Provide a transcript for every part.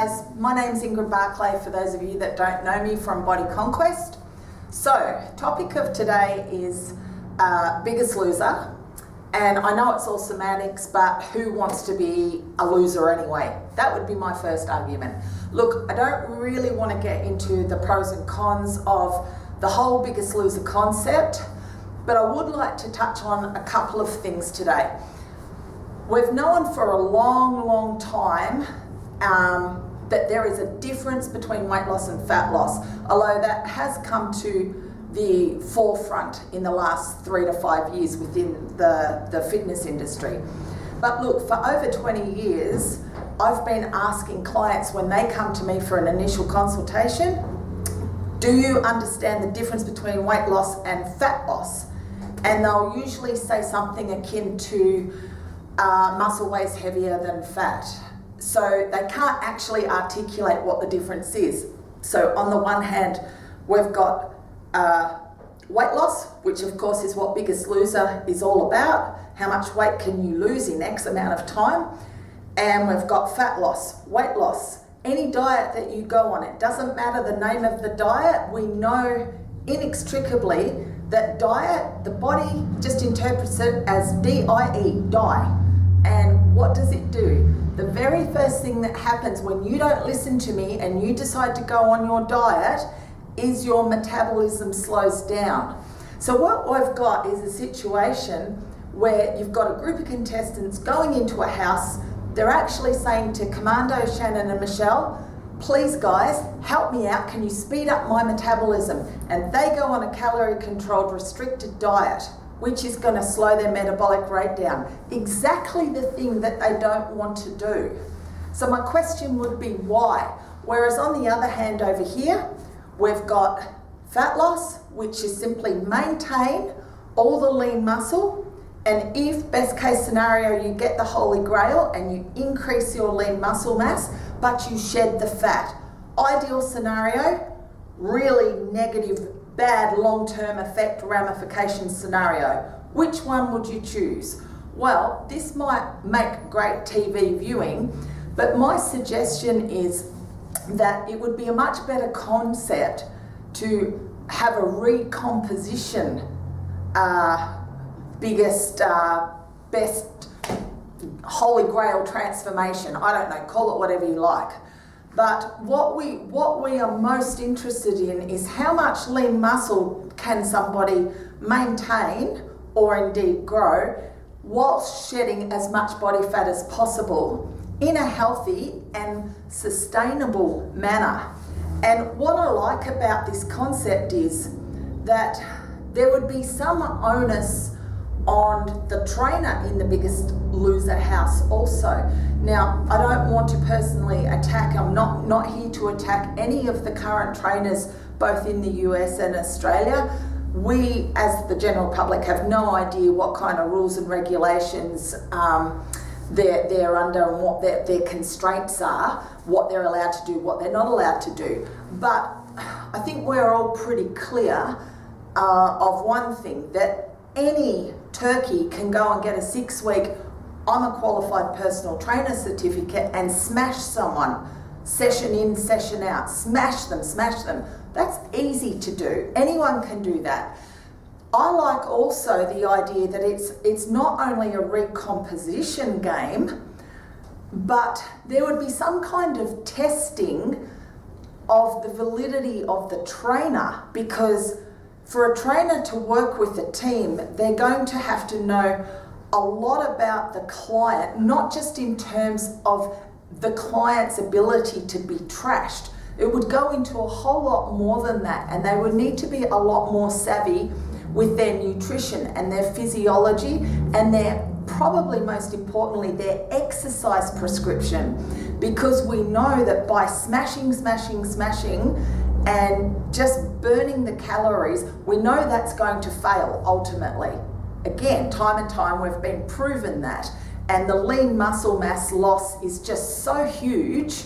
guys, my name's Ingrid Barclay for those of you that don't know me from Body Conquest. So, topic of today is Biggest Loser, and I know it's all semantics, but who wants to be a loser anyway? That would be my first argument. Look, I don't really want to get into the pros and cons of the whole Biggest Loser concept, but I would like to touch on a couple of things today. We've known for a long time that there is a difference between weight loss and fat loss, although that has come to the forefront in the last 3 to 5 years within the fitness industry. But look, for over 20 years, I've been asking clients when they come to me for an initial consultation, do you understand the difference between weight loss and fat loss? And they'll usually say something akin to muscle weighs heavier than fat. So they can't actually articulate what the difference is. So on the one hand, we've got weight loss, which of course is what Biggest Loser is all about. How much weight can you lose in X amount of time? And we've got fat loss, weight loss. Any diet that you go on, it doesn't matter the name of the diet, we know inextricably that diet, the body just interprets it as D-I-E, die. And what does it do? The very first thing that happens when you don't listen to me and you decide to go on your diet is your metabolism slows down. So what we've got is a situation where you've got a group of contestants going into a house. They're actually saying to Commando, Shannon and Michelle, please guys, help me out. Can you speed up my metabolism? And they go on a calorie controlled restricted diet, which is going to slow their metabolic rate down. Exactly the thing that they don't want to do. So my question would be why? Whereas on the other hand over here, we've got fat loss, which is simply maintain all the lean muscle, and if best case scenario you get the holy grail and you increase your lean muscle mass, but you shed the fat. Ideal scenario, really negative, bad long-term effect ramification scenario. Which one would you choose? Well, this might make great TV viewing, but my suggestion is that it would be a much better concept to have a recomposition best holy grail transformation. I don't know, call it whatever you like. But what we are most interested in is how much lean muscle can somebody maintain or indeed grow whilst shedding as much body fat as possible in a healthy and sustainable manner. And what I like about this concept is that there would be some onus on the trainer in the Biggest Loser house also. Now, I don't want to personally attack, I'm not here to attack any of the current trainers both in the US and Australia. We, as the general public, have no idea what kind of rules and regulations they're under and what their constraints are, what they're allowed to do, what they're not allowed to do. But I think we're all pretty clear of one thing, that any turkey can go and get a 6-week I'm a qualified personal trainer certificate and smash someone, session in, session out, smash them. That's easy to do. Anyone can do that. I like also the idea that it's not only a recomposition game, but there would be some kind of testing of the validity of the trainer, because for a trainer to work with a team, they're going to have to know a lot about the client, not just in terms of the client's ability to be trashed. It would go into a whole lot more than that, and they would need to be a lot more savvy with their nutrition and their physiology and their, probably most importantly, their exercise prescription, because we know that by smashing and just burning the calories, we know that's going to fail ultimately. Again, time and time we've been proven that, and the lean muscle mass loss is just so huge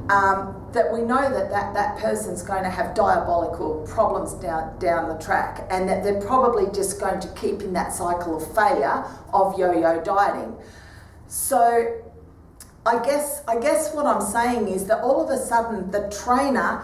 that we know that person's going to have diabolical problems down the track, and that they're probably just going to keep in that cycle of failure of yo-yo dieting. So I guess what I'm saying is that all of a sudden the trainer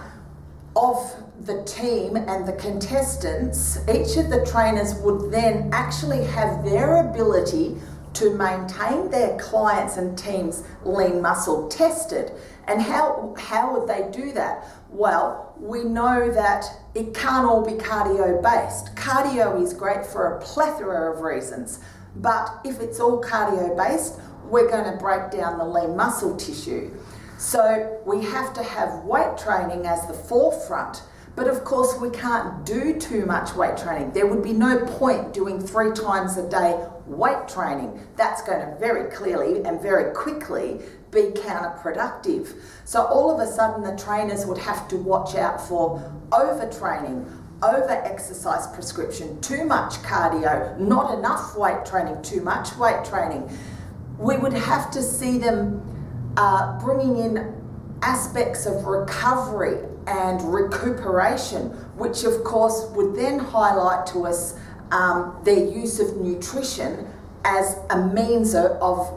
of the team and the contestants, each of the trainers would then actually have their ability to maintain their clients and teams' lean muscle tested. And how would they do that? Well, we know that it can't all be cardio based. Cardio is great for a plethora of reasons, but if it's all cardio based, we're going to break down the lean muscle tissue. So we have to have weight training as the forefront, but of course we can't do too much weight training. There would be no point doing 3 times a day weight training. That's going to very clearly and very quickly be counterproductive. So all of a sudden the trainers would have to watch out for overtraining, over-exercise prescription, too much cardio, not enough weight training, too much weight training. We would have to see them bringing in aspects of recovery and recuperation, which of course would then highlight to us their use of nutrition as a means of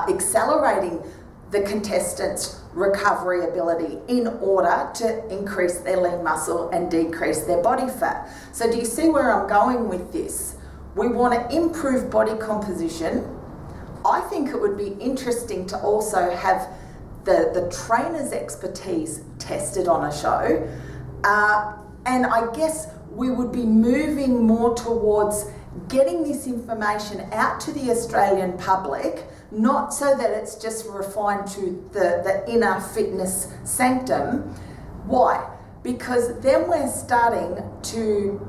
accelerating the contestants' recovery ability in order to increase their lean muscle and decrease their body fat. So do you see where I'm going with this? We want to improve body composition. I think it would be interesting to also have the trainer's expertise tested on a show. And I guess we would be moving more towards getting this information out to the Australian public, not so that it's just refined to the inner fitness sanctum. Why? Because then we're starting to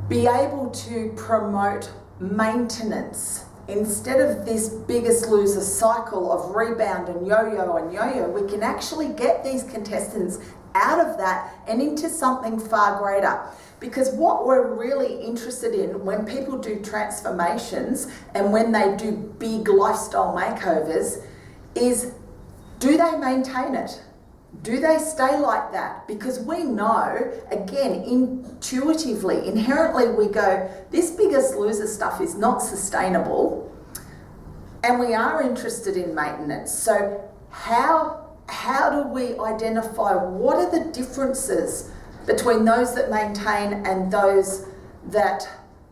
be able to promote maintenance. Instead of this Biggest Loser cycle of rebound and yo-yo, we can actually get these contestants out of that and into something far greater. Because what we're really interested in when people do transformations and when they do big lifestyle makeovers is, do they maintain it? Do they stay like that? Because we know, again, intuitively, inherently, we go, this Biggest Loser stuff is not sustainable, and we are interested in maintenance. So how do we identify what are the differences between those that maintain and those that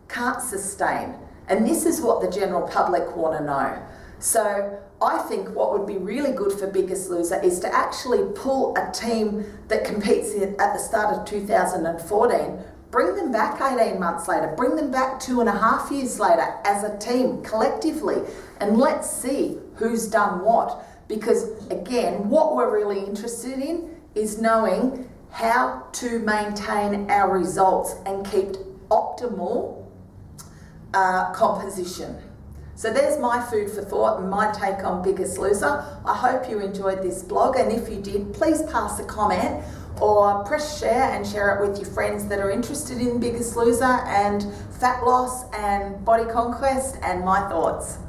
can't sustain? And this is what the general public want to know. So I think what would be really good for Biggest Loser is to actually pull a team that competes at the start of 2014, bring them back 18 months later, bring them back 2.5 years later as a team collectively, and let's see who's done what. Because again, what we're really interested in is knowing how to maintain our results and keep optimal composition. So there's my food for thought and my take on Biggest Loser. I hope you enjoyed this blog, and if you did, please pass a comment or press share and share it with your friends that are interested in Biggest Loser and fat loss and body conquest and my thoughts.